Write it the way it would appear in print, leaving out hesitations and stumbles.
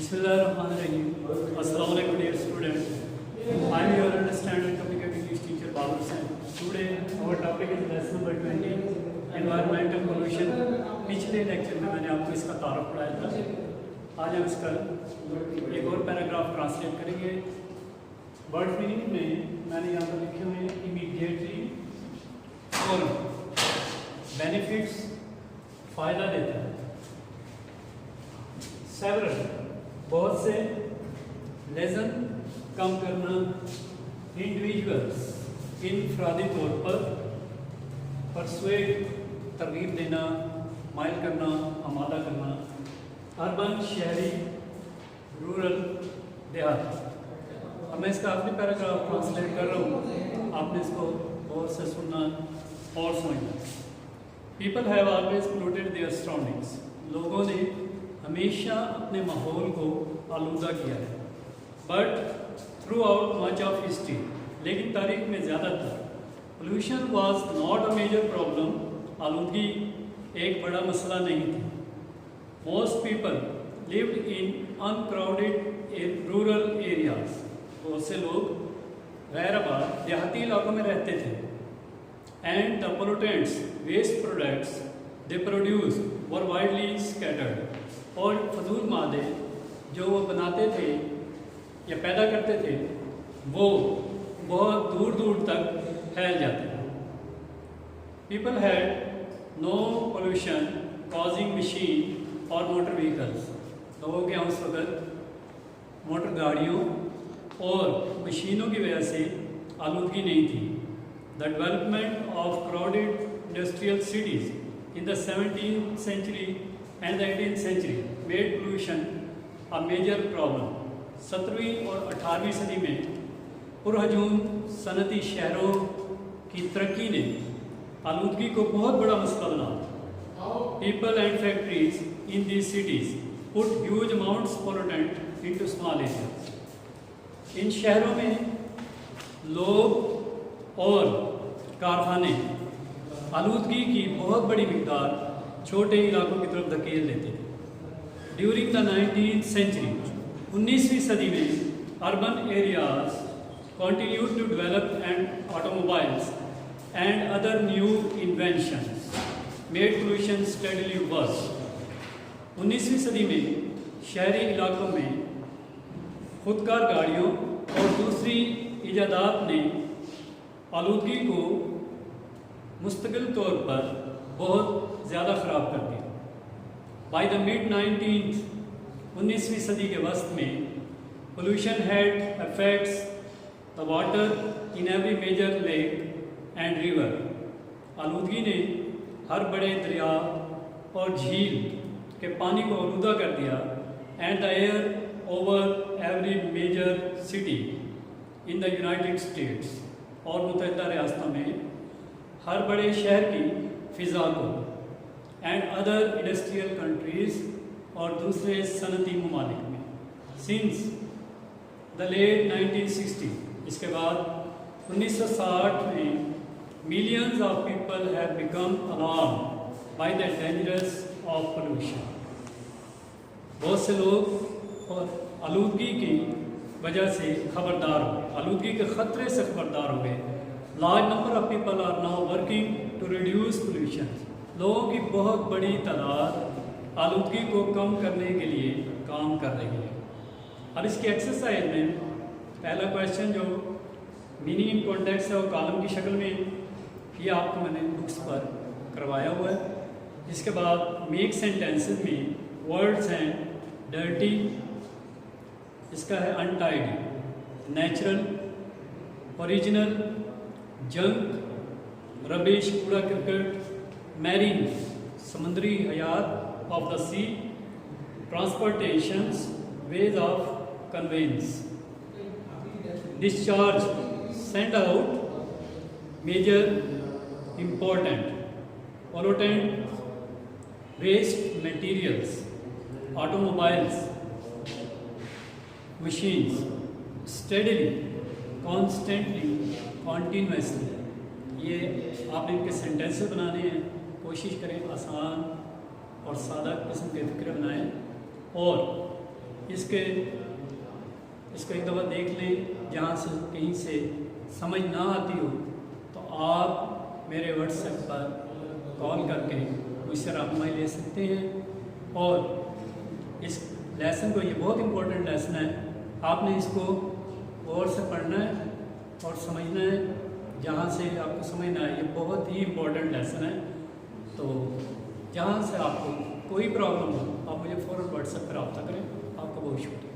Bismillahirrahmanirrahim. Assalamu alaikum dear students. I am your understanding communicating English teacher Babar Hussain. Today our topic is lesson number 20 environmental pollution. पिछले lecture में मैंने आपको इसका तारुफ पढ़ाया था। आज हम इसका एक और पैराग्राफ ट्रांसलेट करेंगे। वर्ड मीनिंग में मैंने यहाँ पर लिखे हुए हैं इमीडिएटली और बेनिफिट्स फ़ायदा देता है। सेवरल बहुत से, लेजन कम करना, इंडिविजुअल्स इनफरादी तौर पर, परसुएड तरगीब देना, माइल करना, आमादा करना, अर्बन शहरी, रूरल देहात। अब मैं इसका आखिरी पैराग्राफ ट्रांसलेट कर रहा हूँ, आपने इसको गौर से सुनना और समझना। People have always polluted their surroundings, लोगों ने हमेशा अपने माहौल को आलूदा किया है। But throughout much of history, लेकिन तारीख में ज़्यादातर pollution was not a major problem, आलूदगी एक बड़ा मसला नहीं थी। Most people lived in uncrowded rural areas, बहुत से लोग गैर आबाद देहाती इलाकों में रहते थे। And the pollutants waste products they produce were widely scattered, और फजूल मादे जो वो बनाते थे या पैदा करते थे वो बहुत दूर दूर तक फैल जाते थे। People had no pollution causing machine और मोटर व्हीकल्स, लोगों के यहाँ उस वक्त मोटर गाड़ियों और मशीनों की वजह से आलूदगी नहीं थी। The development of crowded industrial cities in the 17th century and the 18th century made pollution a major problem. 17वीं और 18वीं सदी में पुरहजूम सनती शहरों की तरक्की ने आलूदगी को बहुत बड़ा मसला बना। People and factories in these cities put huge amounts pollutant into small areas. इन शहरों में लोग और कारखाने आलूदगी की बहुत बड़ी मिकदार छोटे इलाकों की तरफ धकेल देते थे। ड्यूरिंग द 19th सेंचुरी, 19वीं सदी में urban areas continue to develop and automobiles and other new inventions made pollution steadily worse. 19वीं सदी में शहरी इलाकों में खुदकार गाड़ियों और दूसरी इजादात ने आलूदगी को मुस्तकिल तौर पर बहुत ज़्यादा ख़राब कर दिया। बाई द मिड 19वीं सदी के वस्त में pollution had affects the water in every major lake and river, आलूदगी ने हर बड़े दरिया और झील के पानी को आलूदा कर दिया। And the air over every major city in the United States, और मुतहदा रियासतों में हर बड़े शहर की फ़िज़ा को, एंड अदर इंडस्ट्रियल कंट्रीज़, और दूसरे सनती ममालिक में। सिंस द लेट 1960, इसके बाद 1960 में millions of people have become alarmed by the dangerous of pollution, बहुत से लोग और आलूदगी की वजह से खबरदार हो गए, आलूदगी के ख़तरे से खबरदार हो गए। Large number of people are now working to reduce pollution, लोगों की बहुत बड़ी तादाद आलूदगी को कम करने के लिए काम कर रही है। अब इसकी एक्सरसाइज में पहला क्वेश्चन जो मीनिंग इन कॉन्टेक्स्ट है वो कॉलम की शक्ल में ये आपको मैंने बुक्स पर करवाया हुआ है। इसके बाद मेक सेंटेंसेस में वर्ड्स हैं डर्टी, इसका है untidy, natural, original, junk, rubbish कूड़ा करकट, मैरीन समुद्री हयात of the sea, transportations ways of conveyance, discharge send out major important, pollutant, waste materials, automobiles, machines, steadily, constantly, continuously. ये आप इनके सेंटेंसेस बनाने हैं, कोशिश करें आसान और सादा किस्म के फिक्र बनाएं और इसको एक दफ़ा देख लें। जहाँ से कहीं से समझ ना आती हो तो आप मेरे व्हाट्सएप पर कॉल करके मुझसे रब्ता ले सकते हैं। और इस लेसन को, ये बहुत इम्पोर्टेंट लेसन है, आपने इसको गौर से पढ़ना है और समझना है। जहाँ से आपको समझना है, ये बहुत ही इम्पोर्टेंट लेसन है। तो जहाँ से आपको कोई प्रॉब्लम हो आप मुझे फ़ौरन व्हाट्सएप पर रब्ता करें। आपका बहुत शुक्रिया।